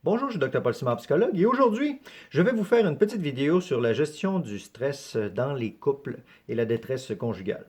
Bonjour, je suis Dr. Paul Simard, psychologue, et aujourd'hui, je vais vous faire une petite vidéo sur la gestion du stress dans les couples et la détresse conjugale.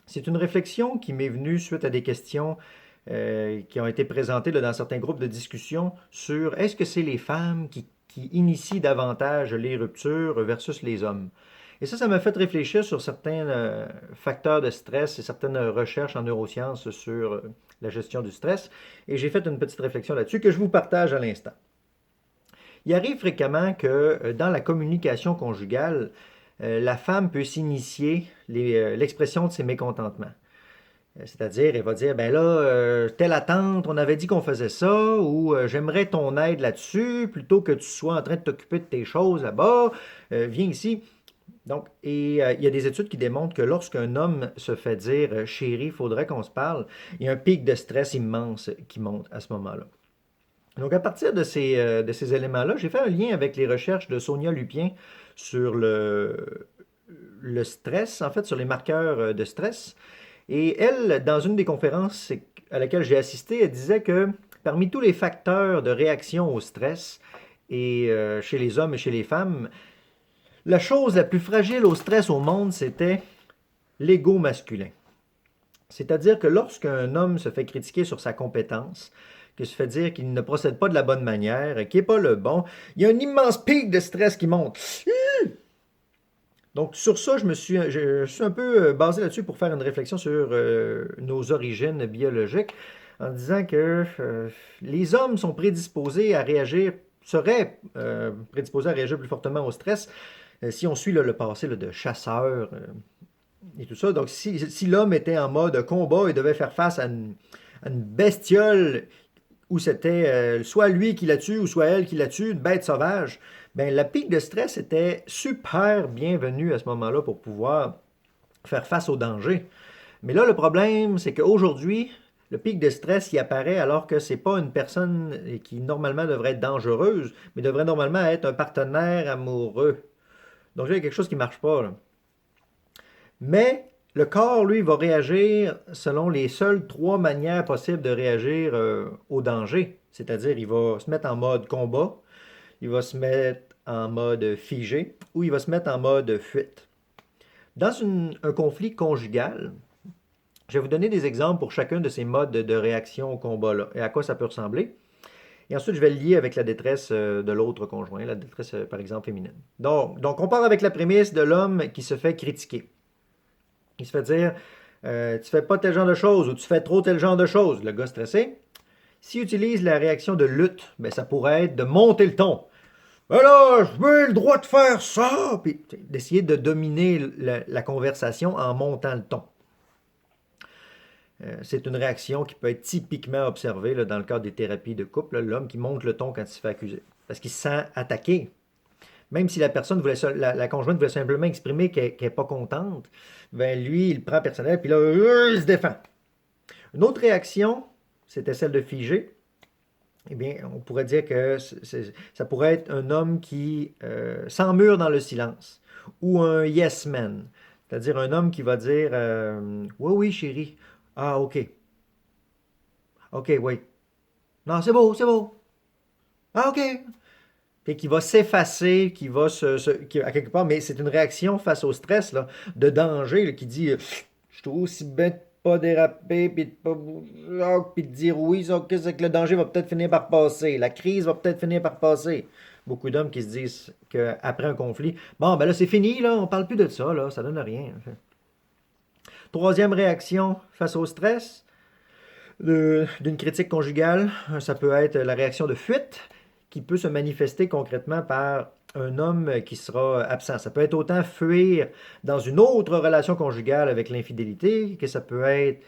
C'est une réflexion qui m'est venue suite à des questions qui ont été présentées dans certains groupes de discussion sur est-ce que c'est les femmes qui initient davantage les ruptures versus les hommes. Et ça m'a fait réfléchir sur certains facteurs de stress et certaines recherches en neurosciences sur la gestion du stress. Et j'ai fait une petite réflexion là-dessus que je vous partage à l'instant. Il arrive fréquemment que dans la communication conjugale, la femme peut s'initier l'expression de ses mécontentements. C'est-à-dire, elle va dire, ben là, telle attente, on avait dit qu'on faisait ça, ou j'aimerais ton aide là-dessus, plutôt que tu sois en train de t'occuper de tes choses là-bas, viens ici. Donc, il y a des études qui démontrent que lorsqu'un homme se fait dire chérie, il faudrait qu'on se parle, il y a un pic de stress immense qui monte à ce moment-là. Donc, à partir de ces éléments-là, j'ai fait un lien avec les recherches de Sonia Lupien sur le stress, en fait, sur les marqueurs de stress. Et elle, dans une des conférences à laquelle j'ai assisté, elle disait que parmi tous les facteurs de réaction au stress, et chez les hommes et chez les femmes, la chose la plus fragile au stress au monde, c'était l'ego masculin. C'est-à-dire que lorsqu'un homme se fait critiquer sur sa compétence, qu'il se fait dire qu'il ne procède pas de la bonne manière, qu'il n'est pas le bon, il y a un immense pic de stress qui monte. Donc sur ça, je suis un peu basé là-dessus pour faire une réflexion sur nos origines biologiques, en disant que les hommes sont prédisposés à réagir, seraient prédisposés à réagir plus fortement au stress si on suit le passé de chasseur et tout ça. Donc si l'homme était en mode combat et devait faire face à une bestiole où c'était soit lui qui la tue ou soit elle qui la tue, une bête sauvage, ben la pique de stress était super bienvenue à ce moment-là pour pouvoir faire face au danger. Mais là, le problème, c'est qu'aujourd'hui, le pic de stress y apparaît alors que c'est pas une personne qui normalement devrait être dangereuse, mais devrait normalement être un partenaire amoureux. Donc là, il y a quelque chose qui marche pas, là. Mais le corps, lui, va réagir selon les seules trois manières possibles de réagir au danger. C'est-à-dire, il va se mettre en mode combat, il va se mettre en mode figé ou il va se mettre en mode fuite. Dans un conflit conjugal, je vais vous donner des exemples pour chacun de ces modes de réaction au combat-là et à quoi ça peut ressembler. Et ensuite, je vais le lier avec la détresse de l'autre conjoint, la détresse, par exemple, féminine. Donc, on part avec la prémisse de l'homme qui se fait critiquer. Il se fait dire tu fais pas tel genre de choses ou tu fais trop tel genre de choses. Le gars stressé. S'il utilise la réaction de lutte, ben, ça pourrait être de monter le ton. Ben là, je veux le droit de faire ça! Puis d'essayer de dominer la conversation en montant le ton. C'est une réaction qui peut être typiquement observée là, dans le cadre des thérapies de couple, l'homme qui monte le ton quand il se fait accuser. Parce qu'il se sent attaqué. Même si la personne voulait, la conjointe voulait simplement exprimer qu'elle n'est pas contente, ben lui, il prend personnel, puis là, il se défend. Une autre réaction, c'était celle de figer. Eh bien, on pourrait dire que ça pourrait être un homme qui s'emmure dans le silence, ou un yes man, c'est-à-dire un homme qui va dire oui, oui, chérie. Ah, ok. Ok, oui. Non, c'est beau, c'est beau. Ah, ok. Et qui va s'effacer, qui va à quelque part, mais c'est une réaction face au stress, là, de danger, là, qui dit je trouve aussi bien de pas déraper, puis de pas puis de dire oui, ça, ok, c'est que le danger va peut-être finir par passer, la crise va peut-être finir par passer. Beaucoup d'hommes qui se disent qu'après un conflit, bon, ben là, c'est fini, là, on parle plus de ça, là, ça donne rien. Troisième réaction face au stress, d'une critique conjugale, ça peut être la réaction de fuite qui peut se manifester concrètement par un homme qui sera absent. Ça peut être autant fuir dans une autre relation conjugale avec l'infidélité, que ça peut être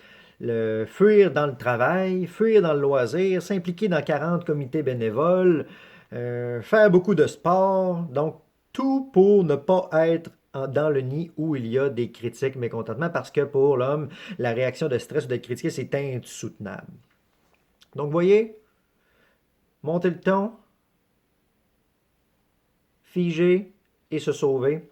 fuir dans le travail, fuir dans le loisir, s'impliquer dans 40 comités bénévoles, faire beaucoup de sport. Donc, tout pour ne pas être dans le nid où il y a des critiques, mécontentements, parce que pour l'homme, la réaction de stress ou d'être critiqué, c'est insoutenable. Donc, vous voyez, monter le ton, figer et se sauver.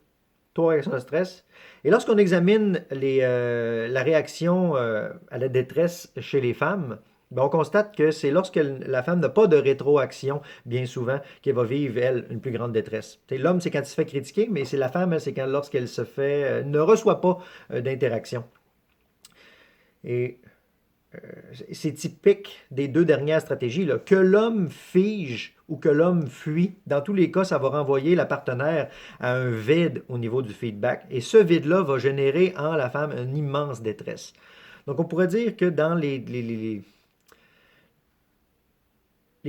Trois réactions de stress. Et lorsqu'on examine la réaction à la détresse chez les femmes, Ben, on constate que c'est lorsque la femme n'a pas de rétroaction, bien souvent, qu'elle va vivre, elle, une plus grande détresse. L'homme, c'est quand il se fait critiquer, mais c'est la femme, elle, c'est quand lorsqu'elle se fait, ne reçoit pas d'interaction. Et c'est typique des deux dernières stratégies, là. Que l'homme fige ou que l'homme fuit, dans tous les cas, ça va renvoyer la partenaire à un vide au niveau du feedback. Et ce vide-là va générer en la femme une immense détresse. Donc, on pourrait dire que dans les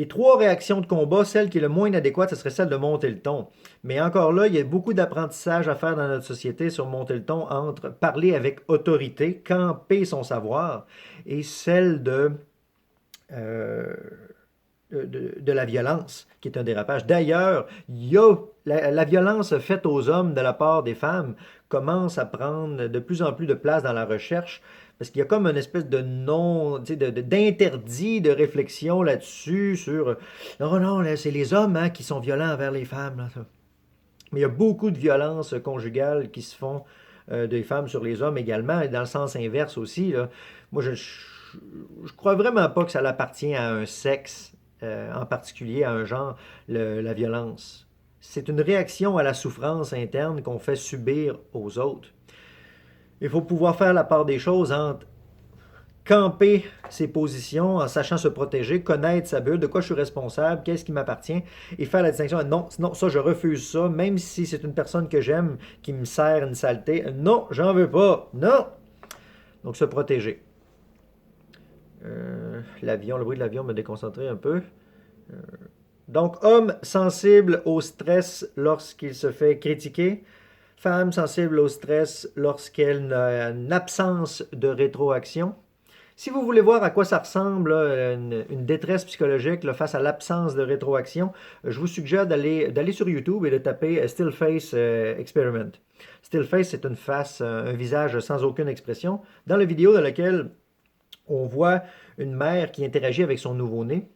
trois réactions de combat, celle qui est le moins inadéquate, ce serait celle de monter le ton. Mais encore là, il y a beaucoup d'apprentissage à faire dans notre société sur monter le ton entre parler avec autorité, camper son savoir, et celle euh, de la violence, qui est un dérapage. D'ailleurs, il y a la violence faite aux hommes de la part des femmes commence à prendre de plus en plus de place dans la recherche parce qu'il y a comme une espèce de non, tu sais, d'interdit de réflexion là-dessus sur non, non, là, c'est les hommes hein, qui sont violents envers les femmes. Là. Mais il y a beaucoup de violences conjugales qui se font des femmes sur les hommes également, et dans le sens inverse aussi. Là. Moi, je crois vraiment pas que ça appartient à un sexe en particulier, à un genre, la violence. C'est une réaction à la souffrance interne qu'on fait subir aux autres. Il faut pouvoir faire la part des choses entre camper ses positions en sachant se protéger, connaître sa bulle, de quoi je suis responsable, qu'est-ce qui m'appartient, et faire la distinction. Non, non, ça, je refuse ça, même si c'est une personne que j'aime qui me sert une saleté. Non, j'en veux pas. Non! Donc, se protéger. L'avion, le bruit de l'avion me déconcentrait un peu. Donc, homme sensible au stress lorsqu'il se fait critiquer. Femme sensible au stress lorsqu'elle a une absence de rétroaction. Si vous voulez voir à quoi ça ressemble, là, une détresse psychologique là, face à l'absence de rétroaction, je vous suggère d'aller sur YouTube et de taper Still Face Experiment. Still Face, c'est une face, un visage sans aucune expression. Dans la vidéo dans laquelle on voit une mère qui interagit avec son nouveau-né,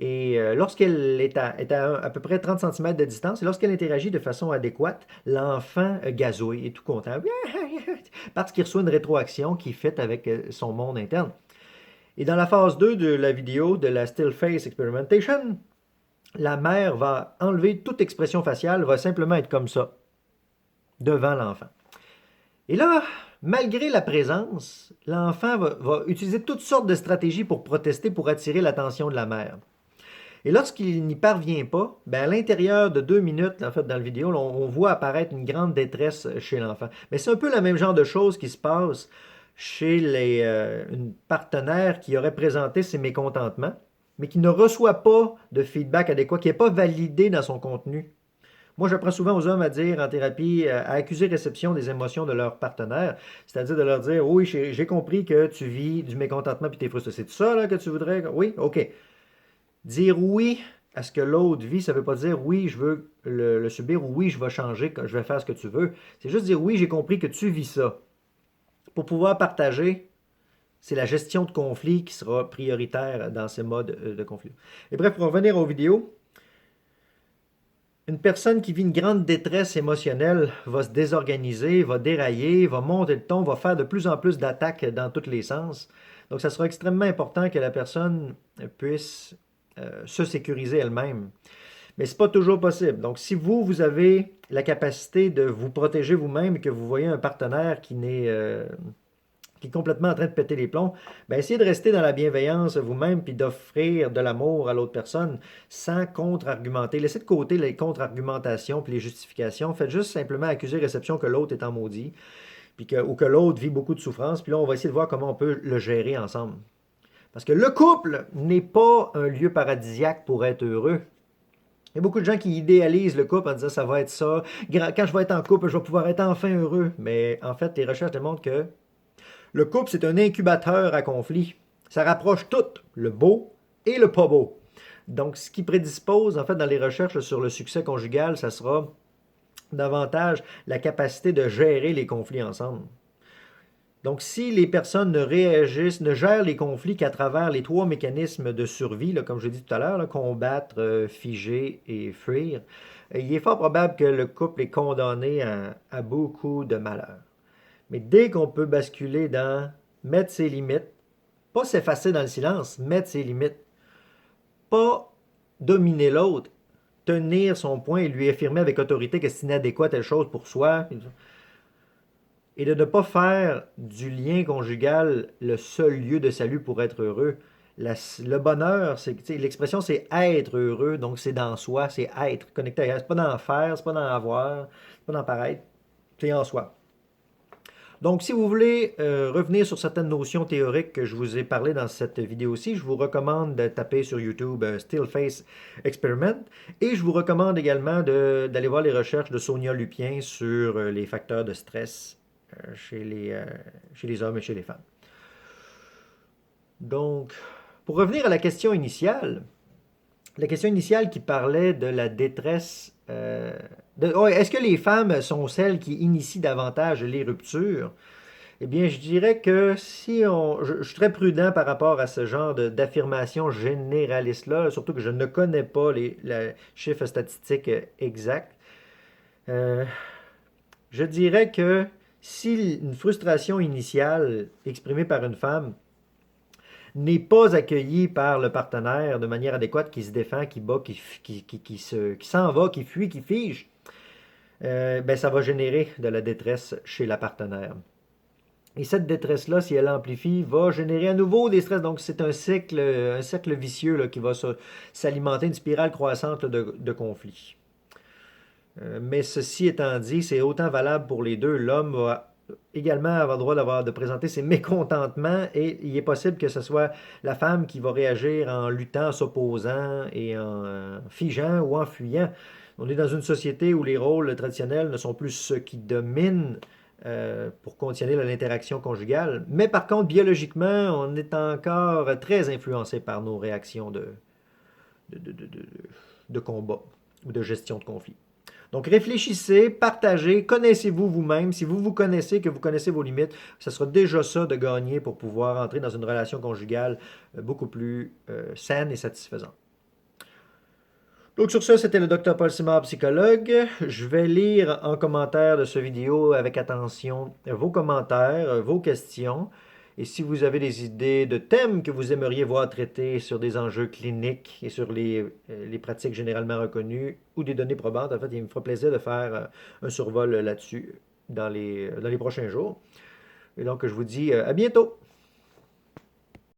et lorsqu'elle est à peu près 30 cm de distance, et lorsqu'elle interagit de façon adéquate, l'enfant gazouille, est tout content, parce qu'il reçoit une rétroaction qui fit avec son monde interne. Et dans la phase 2 de la vidéo de la Still Face Experimentation, la mère va enlever toute expression faciale, va simplement être comme ça, devant l'enfant. Et là, malgré la présence, l'enfant va utiliser toutes sortes de stratégies pour protester, pour attirer l'attention de la mère. Et lorsqu'il n'y parvient pas, ben à l'intérieur de 2 minutes, en fait, dans la vidéo, on voit apparaître une grande détresse chez l'enfant. Mais c'est un peu le même genre de choses qui se passe chez une partenaire qui aurait présenté ses mécontentements, mais qui ne reçoit pas de feedback adéquat, qui n'est pas validé dans son contenu. Moi, j'apprends souvent aux hommes à dire en thérapie, à accuser réception des émotions de leur partenaire, c'est-à-dire de leur dire, oui, j'ai compris que tu vis du mécontentement puis t'es frustré. C'est ça là, que tu voudrais? Oui? OK. Dire oui à ce que l'autre vit, ça ne veut pas dire oui, je veux le subir ou oui, je vais changer, je vais faire ce que tu veux. C'est juste dire oui, j'ai compris que tu vis ça. Pour pouvoir partager, c'est la gestion de conflit qui sera prioritaire dans ces modes de conflit. Et bref, pour revenir aux vidéos, une personne qui vit une grande détresse émotionnelle va se désorganiser, va dérailler, va monter le ton, va faire de plus en plus d'attaques dans tous les sens. Donc, ça sera extrêmement important que la personne puisse se sécuriser elle-même. Mais ce n'est pas toujours possible. Donc, si vous avez la capacité de vous protéger vous-même et que vous voyez un partenaire qui est complètement en train de péter les plombs, ben essayez de rester dans la bienveillance vous-même puis d'offrir de l'amour à l'autre personne sans contre-argumenter. Laissez de côté les contre-argumentations puis les justifications. Faites juste simplement accuser réception que l'autre est en maudit puis ou que l'autre vit beaucoup de souffrance. Puis là, on va essayer de voir comment on peut le gérer ensemble. Parce que le couple n'est pas un lieu paradisiaque pour être heureux. Il y a beaucoup de gens qui idéalisent le couple en disant ça va être ça. Quand je vais être en couple, je vais pouvoir être enfin heureux. Mais en fait, les recherches démontrent que le couple, c'est un incubateur à conflit. Ça rapproche tout, le beau et le pas beau. Donc, ce qui prédispose, en fait, dans les recherches sur le succès conjugal, ça sera davantage la capacité de gérer les conflits ensemble. Donc, si les personnes ne réagissent, ne gèrent les conflits qu'à travers les trois mécanismes de survie, là, comme je l'ai dit tout à l'heure, combattre, figer et fuir, il est fort probable que le couple est condamné à beaucoup de malheur. Mais dès qu'on peut basculer dans mettre ses limites, Pas s'effacer dans le silence, mettre ses limites. Pas dominer l'autre, tenir son point et lui affirmer avec autorité que c'est inadéquat telle chose pour soi. Et de ne pas faire du lien conjugal le seul lieu de salut pour être heureux. Le bonheur, l'expression c'est être heureux, donc c'est dans soi, c'est être connecté à elle. C'est pas dans faire, c'est pas dans avoir, c'est pas dans paraître, c'est en soi. Donc, si vous voulez revenir sur certaines notions théoriques que je vous ai parlé dans cette vidéo-ci, je vous recommande de taper sur YouTube Still Face Experiment et je vous recommande également d'aller voir les recherches de Sonia Lupien sur les facteurs de stress chez les hommes et chez les femmes. Donc, pour revenir à la question initiale qui parlait de la détresse, est-ce que les femmes sont celles qui initient davantage les ruptures? Eh bien, je dirais que je suis très prudent par rapport à ce genre d'affirmation généraliste-là, surtout que je ne connais pas les chiffres statistiques exacts. Euh, je dirais que si une frustration initiale exprimée par une femme n'est pas accueilli par le partenaire de manière adéquate, qui se défend, qui bat, qui s'en va, qui fuit, qui fige, ben ça va générer de la détresse chez la partenaire. Et cette détresse-là, si elle amplifie, va générer à nouveau des stress. Donc, c'est un cercle vicieux là, qui va s'alimenter, une spirale croissante là, de conflits. Mais ceci étant dit, c'est autant valable pour les deux. L'homme va également avoir le droit de présenter ses mécontentements et il est possible que ce soit la femme qui va réagir en luttant, en s'opposant et en figeant ou en fuyant. On est dans une société où les rôles traditionnels ne sont plus ceux qui dominent pour conditionner l'interaction conjugale. Mais par contre, biologiquement, on est encore très influencé par nos réactions de, de, de, de- de combat ou de gestion de conflit. Donc réfléchissez, partagez, connaissez-vous vous-même. Si vous vous connaissez, que vous connaissez vos limites, ce sera déjà ça de gagner pour pouvoir entrer dans une relation conjugale beaucoup plus saine et satisfaisante. Donc sur ça, c'était le Dr Paul Simard, psychologue. Je vais lire en commentaire de ce vidéo avec attention vos commentaires, vos questions. Et si vous avez des idées de thèmes que vous aimeriez voir traités sur des enjeux cliniques et sur les pratiques généralement reconnues ou des données probantes, en fait, il me fera plaisir de faire un survol là-dessus dans les prochains jours. Et donc, je vous dis à bientôt!